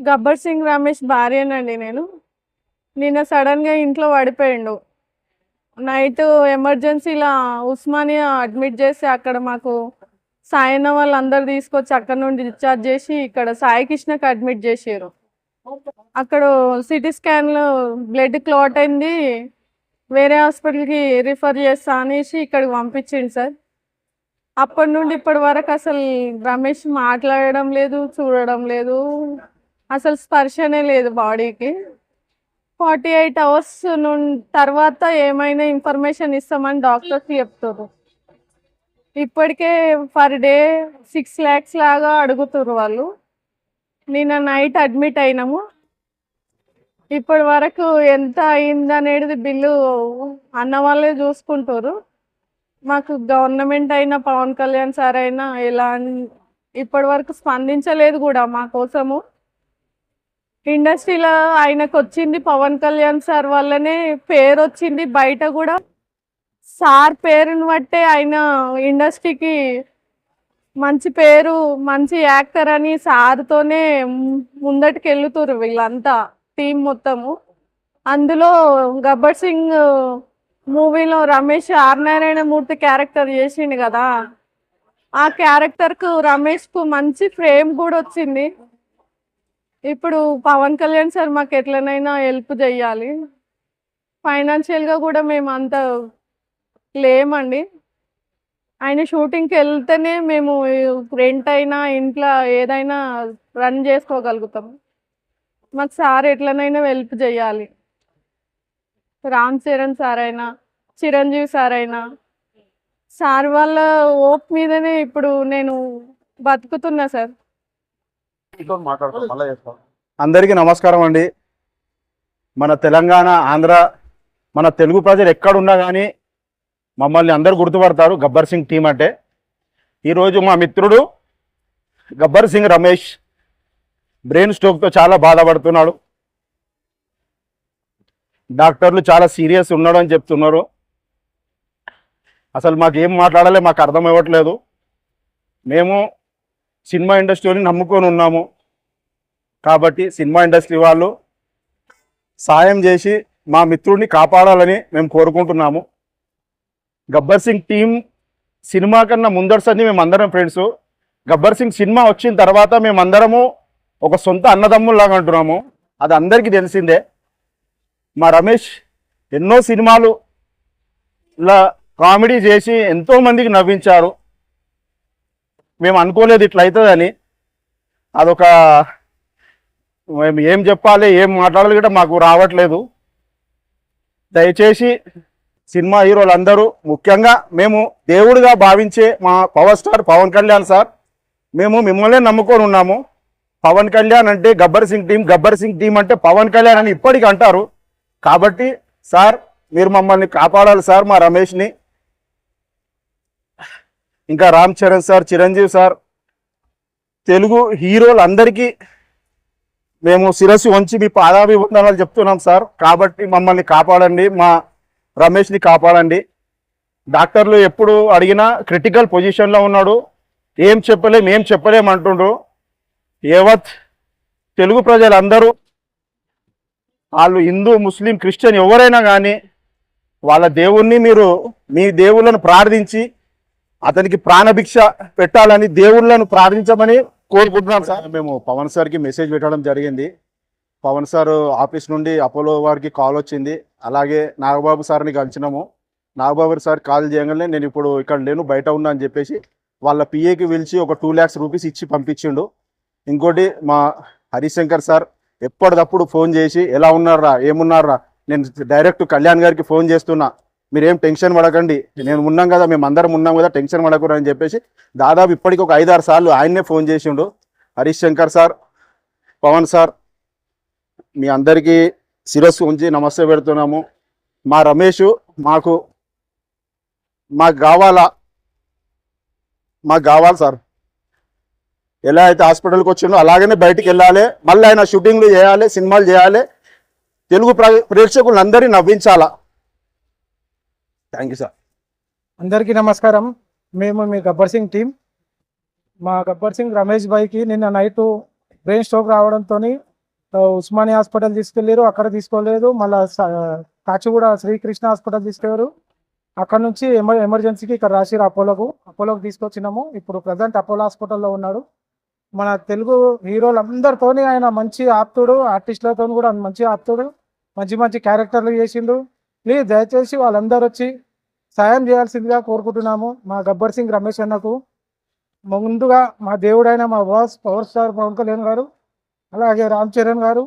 గబ్బర్ సింగ్ రమేష్ భార్యనండి నేను. నిన్న సడన్గా ఇంట్లో పడిపోయిండు. నైట్ ఎమర్జెన్సీలో ఉస్మానియా అడ్మిట్ చేసి అక్కడ మాకు సాయన్న వాళ్ళందరూ తీసుకొచ్చి అక్కడ నుండి డిశ్చార్జ్ చేసి ఇక్కడ సాయి కృష్ణకి అడ్మిట్ చేసారు. అక్కడ సిటీ స్కాన్లో బ్లడ్ క్లాట్ అయింది, వేరే హాస్పిటల్కి రిఫర్ చేస్తా అనేసి ఇక్కడికి పంపించింది సార్. అప్పటి నుండి ఇప్పటి వరకు అసలు రమేష్ మాట్లాడడం లేదు, చూడడం లేదు, అసలు స్పర్శనే లేదు బాడీకి. 48 hours తర్వాత ఏమైనా ఇన్ఫర్మేషన్ ఇస్తామని డాక్టర్స్ చెప్తారు. ఇప్పటికే పర్ డే 6 lakhs లాగా అడుగుతారు వాళ్ళు. నిన్న నైట్ అడ్మిట్ అయినాము. ఇప్పటి వరకు ఎంత అయింది అనేది బిల్లు అన్న వాళ్ళే చూసుకుంటారు. మాకు గవర్నమెంట్ అయినా పవన్ కళ్యాణ్ సార్ అయినా ఇప్పటి వరకు స్పందించలేదు కూడా మా కోసము. ఇండస్ట్రీలో ఆయనకు వచ్చింది పవన్ కళ్యాణ్ సార్ వల్లనే పేరు వచ్చింది. బయట కూడా సార్ పేరుని బట్టే ఆయన ఇండస్ట్రీకి మంచి పేరు, మంచి యాక్టర్ అని సార్తోనే ముందటికి వెళ్తున్నారు వీళ్ళంతా టీం మొత్తము. అందులో గబ్బర్ సింగ్ మూవీలో రమేష్ ఆర్ నారాయణ మూర్తి క్యారెక్టర్ చేసిండు కదా, ఆ క్యారెక్టర్కు రమేష్కు మంచి ఫ్రేమ్ కూడా వచ్చింది. ఇప్పుడు పవన్ కళ్యాణ్ సార్ మాకు ఎట్లనైనా హెల్ప్ చేయాలి. ఫైనాన్షియల్గా కూడా మేము అంత లేమండి. ఆయన షూటింగ్కి వెళ్తేనే మేము రెంట్ అయినా ఇంట్లో ఏదైనా రన్ చేసుకోగలుగుతాం. మాకు సార్ ఎట్లనైనా హెల్ప్ చేయాలి. రామ్ చరణ్ సార్ అయినా, చిరంజీవి సార్ అయినా, సార్ వాళ్ళ ఓప్ మీదనే ఇప్పుడు నేను బతుకుతున్నా సార్. అందరికీ నమస్కారం అండి. మన తెలంగాణ, ఆంధ్ర, మన తెలుగు ప్రజలు ఎక్కడున్నా కానీ మమ్మల్ని అందరూ గుర్తుపడతారు గబ్బర్ సింగ్ టీం అంటే. ఈరోజు మా మిత్రుడు గబ్బర్ సింగ్ రమేష్ బ్రెయిన్ స్ట్రోక్తో చాలా బాధపడుతున్నాడు. డాక్టర్లు చాలా సీరియస్ ఉన్నాడు అని చెప్తున్నారు. అసలు మాకు ఏం మాట్లాడాలి మాకు అర్థం అవ్వట్లేదు. మేము సినిమా ఇండస్ట్రీని నమ్ముకొని ఉన్నాము కాబట్టి సినిమా ఇండస్ట్రీ వాళ్ళు సాయం చేసి మా మిత్రుడిని కాపాడాలని మేము కోరుకుంటున్నాము. గబ్బర్ సింగ్ టీం సినిమా కన్నా ముందరసని మేమందరం ఫ్రెండ్స్. గబ్బర్ సింగ్ సినిమా వచ్చిన తర్వాత మేమందరము ఒక సొంత అన్నదమ్ముల్లాగా అంటున్నాము. అది అందరికీ తెలిసిందే. మా రమేష్ ఎన్నో సినిమాలు ఇలా కామెడీ చేసి ఎంతోమందికి నవ్వించారు. మేము అనుకోలేదు ఇట్లా అవుతుందని. అదొక మేము ఏం చెప్పాలి ఏం మాట్లాడాలి కూడా మాకు రావట్లేదు. దయచేసి సినిమా హీరోలందరూ, ముఖ్యంగా మేము దేవుడిగా భావించే మా power star Pawan Kalyan sir, మేము మిమ్మల్నే నమ్ముకొని ఉన్నాము. పవన్ కళ్యాణ్ అంటే గబ్బర్ సింగ్ టీం, గబ్బర్ సింగ్ టీం అంటే పవన్ కళ్యాణ్ అని ఇప్పటికీ అంటారు. కాబట్టి సార్ మీరు మమ్మల్ని కాపాడాలి సార్, మా రమేష్ని. ఇంకా రామ్ చరణ్ సార్, చిరంజీవి సార్, తెలుగు హీరోలందరికీ మేము శిరస్సు వంచి మీ పాదాభివందనాలు చెప్తున్నాం సార్. కాబట్టి మమ్మల్ని కాపాడండి, మా రమేష్ని కాపాడండి. డాక్టర్లు ఎప్పుడు అడిగినా క్రిటికల్ పొజిషన్లో ఉన్నాడు, ఏం చెప్పలేమంటుండ్రు. యావత్ తెలుగు ప్రజలందరూ, వాళ్ళు హిందూ, ముస్లిం, క్రిస్టియన్ ఎవరైనా కానీ వాళ్ళ దేవుణ్ణి మీరు మీ దేవుళ్ళను ప్రార్థించి అతనికి ప్రాణభిక్ష పెట్టాలని దేవుళ్ళను ప్రార్థించమని కోరుకుంటున్నాం సార్. మేము పవన్ సార్కి మెసేజ్ పెట్టడం జరిగింది. పవన్ సార్ ఆఫీస్ నుండి అపోలో వారికి కాల్ వచ్చింది. అలాగే నాగబాబు సార్ని కలిసినాము. నాగబాబు సార్ కాల్ చేయగానే నేను ఇప్పుడు ఇక్కడ లేను, బయట ఉన్నా అని చెప్పేసి వాళ్ళ పిఏకి పిలిచి ఒక 2 lakhs రూపీస్ ఇచ్చి పంపించిండు. ఇంకోటి మా హరిశంకర్ సార్ ఎప్పటికప్పుడు ఫోన్ చేసి ఎలా ఉన్నారా, ఏమున్నారా, నేను డైరెక్ట్ కళ్యాణ్ గారికి ఫోన్ చేస్తున్నా, మీరేం టెన్షన్ పడకండి, నేను ఉన్నాం కదా, మేము అందరం ఉన్నాం కదా, టెన్షన్ పడకూడదు అని చెప్పేసి దాదాపు ఇప్పటికి ఒక 5-6 సార్లు ఆయన్నే ఫోన్ చేసిండు. హరిశంకర్ సార్, పవన్ సార్, మీ అందరికీ శిరస్సు ఉంచి నమస్తే పెడుతున్నాము. మా రమేష్ మాకు కావాలి సార్. ఎలా అయితే హాస్పిటల్కి వచ్చిండో అలాగనే బయటికి వెళ్ళాలి, మళ్ళీ ఆయన షూటింగ్లు చేయాలి, సినిమాలు చేయాలి, తెలుగు ప్రేక్షకులందరినీ నవ్వించాలా. Thank you sir. అందరికీ నమస్కారం. మేము మీ గబ్బర్ సింగ్ టీం. మా గబ్బర్ సింగ్ రమేష్ భాయ్కి నిన్న నైట్ బ్రెయిన్ స్ట్రోక్ రావడంతో ఉస్మానియా హాస్పిటల్ తీసుకెళ్ళారు. అక్కడ తీసుకోలేదు. మళ్ళీ కాచిగూడ శ్రీకృష్ణ హాస్పిటల్ తీసుకెళ్ళారు. అక్కడ నుంచి ఎమర్జెన్సీకి ఇక్కడ రాసిరు అపోలోకి తీసుకొచ్చినాము. ఇప్పుడు ప్రజెంట్ అపోలో హాస్పిటల్లో ఉన్నాడు. మన తెలుగు హీరోలందరితోని ఆయన మంచి ఆప్తుడు, ఆర్టిస్టులతో కూడా మంచి ఆప్తుడు, మంచి మంచి క్యారెక్టర్లు చేసిండు. ప్లీజ్ దయచేసి వాళ్ళందరూ వచ్చి సాయం చేయాల్సిందిగా కోరుకుంటున్నాము. మా గబ్బర్ సింగ్ రమేష్ అన్నకు ముందుగా మా దేవుడైన మా boss power star Pawan Kalyan garu, అలాగే రామ్ చరణ్ గారు,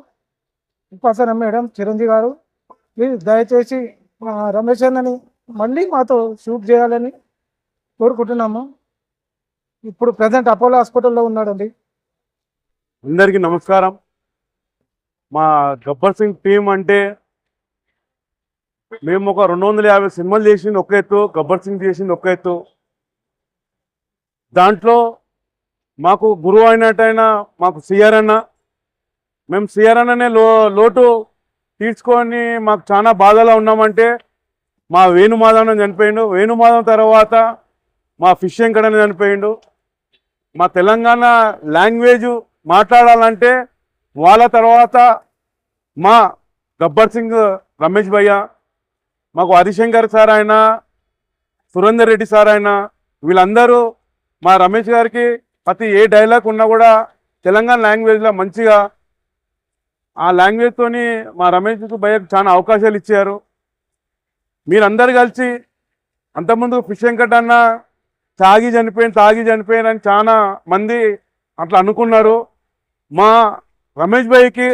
ఉపాసన మేడం, చిరంజీవి గారు, ప్లీజ్ దయచేసి మా రమేష్ అన్నని మళ్ళీ మాతో షూట్ చేయాలని కోరుకుంటున్నాము. ఇప్పుడు ప్రజెంట్ అపోలో హాస్పిటల్లో ఉన్నాడండి. అందరికీ నమస్కారం. మా గబ్బర్ సింగ్ టీం అంటే మేము ఒక 250 సినిమాలు చేసింది ఒక ఎత్తు, గబ్బర్ సింగ్ చేసింది ఒక ఎత్తు. దాంట్లో మాకు గురువు అయినట్టయినా మాకు సిఆర్ అన్న, మేము సిఆర్ అన్ననే లోటు తీర్చుకొని మాకు చాలా బాధలో ఉన్నామంటే మా వేణుమాధవ్ చనిపోయిండు. వేణుమాధవ్ తర్వాత మా ఫిష్ వెంకటన్న చనిపోయిండు. మా తెలంగాణ లాంగ్వేజ్ మాట్లాడాలంటే వాళ్ళ తర్వాత మా గబ్బర్ సింగ్ రమేష్ భయ్య, మాకు హరిశంకర్ సార్ అయినా, సురేందర్ రెడ్డి సార్ అయినా, వీళ్ళందరూ మా రమేష్ గారికి ప్రతి ఏ డైలాగ్ ఉన్నా కూడా తెలంగాణ లాంగ్వేజ్లో మంచిగా ఆ లాంగ్వేజ్తోని మా రమేష్ భయ్యకు చాలా అవకాశాలు ఇచ్చారు. మీరందరూ కలిసి అంతకుముందు ఫిష్ వెంకట్ అన్న తాగి చనిపోయాను అని చాలా మంది అట్లా అనుకున్నారు. మా రమేష్ భయ్యకి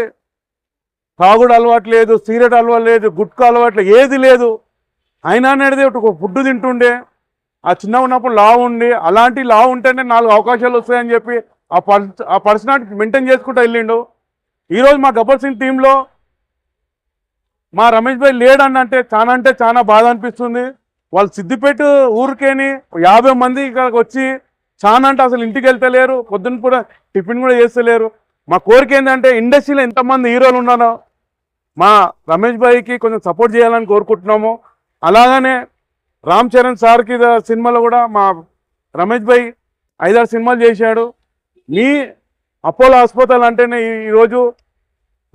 తాగుడు అలవాటు లేదు, సిగరెట్ అలవాటు లేదు, గుట్కా అలవాటు ఏది లేదు. అయినా అనేది ఒక ఫుడ్ తింటుండే. ఆ చిన్న ఉన్నప్పుడు లావు ఉండి అలాంటి లావు ఉంటేనే 4 అవకాశాలు వస్తాయని చెప్పి ఆ పర్సనాలిటీ మెయింటైన్ చేసుకుంటూ వెళ్ళిండు. ఈరోజు మా గబ్బర్ సింగ్ టీంలో మా రమేష్ భాయ్ లేడని అంటే చాలా బాధ అనిపిస్తుంది. వాళ్ళు సిద్దిపేట ఊరికేని 50 మంది ఇక్కడికి వచ్చి చాలా అంటే అసలు ఇంటికి వెళ్తలేరు, పొద్దున్న కూడా టిఫిన్ కూడా చేస్తలేరు. మా కోరిక ఏంటంటే ఇండస్ట్రీలో ఎంతమంది హీరోలు ఉన్నారో మా రమేష్ భాయ్కి కొంచెం సపోర్ట్ చేయాలని కోరుకుంటున్నాము. అలాగనే రామ్ చరణ్ సార్కి సినిమాలో కూడా మా రమేష్ భాయ్ 5-6 సినిమాలు చేశాడు. మీ అపోలో హాస్పిటల్ అంటేనే ఈరోజు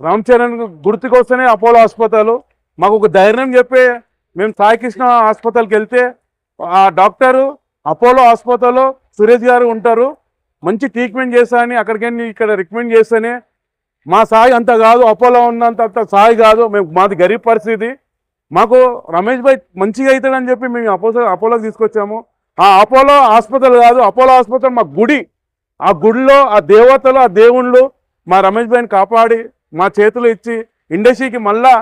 రామ్ చరణ్ గుర్తుకొస్తేనే అపోలో హాస్పిటల్. మాకు ఒక ధైర్యం చెప్పే మేము సాయి కృష్ణ హాస్పిటల్కి వెళ్తే ఆ డాక్టరు అపోలో హాస్పిటల్లో సురేష్ గారు ఉంటారు, మంచి ట్రీట్మెంట్ చేస్తా అని అక్కడికి ఇక్కడ రికమెండ్ చేస్తేనే మా సాయి అంత కాదు, అపోలో ఉన్నంత సాయి కాదు, మాది గరీబ్ పరిస్థితి. మాకు రమేష్ భాయ్ మంచిగా అవుతాడని చెప్పి మేము అపోలోకి తీసుకొచ్చాము. ఆ అపోలో హాస్పిటల్ కాదు, అపోలో హాస్పిటల్ మా గుడి. ఆ గుడిలో ఆ దేవతలు, ఆ దేవుళ్ళు మా రమేష్ భాయ్ని కాపాడి మా చేతులు ఇచ్చి ఇండస్ట్రీకి మళ్ళా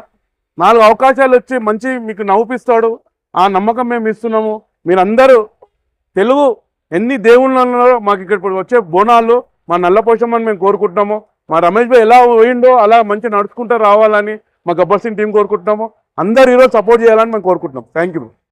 4 అవకాశాలు వచ్చి మంచి మీకు నవ్వుపిస్తాడు. ఆ నమ్మకం మేము ఇస్తున్నాము. మీరందరూ తెలుగు ఎన్ని దేవుళ్ళలో మాకు ఇక్కడ వచ్చే బోనాలు మా నల్ల పోషమని మేము కోరుకుంటున్నాము. మా రమేష్ భాయ్ ఎలా పోయిండో అలా మంచి నడుచుకుంటూ రావాలని మా గబ్బర్ సింగ్ టీం కోరుకుంటున్నాము. అందరు ఈరోజు సపోర్ట్ చేయాలని మేము కోరుకుంటున్నాం. Thank you.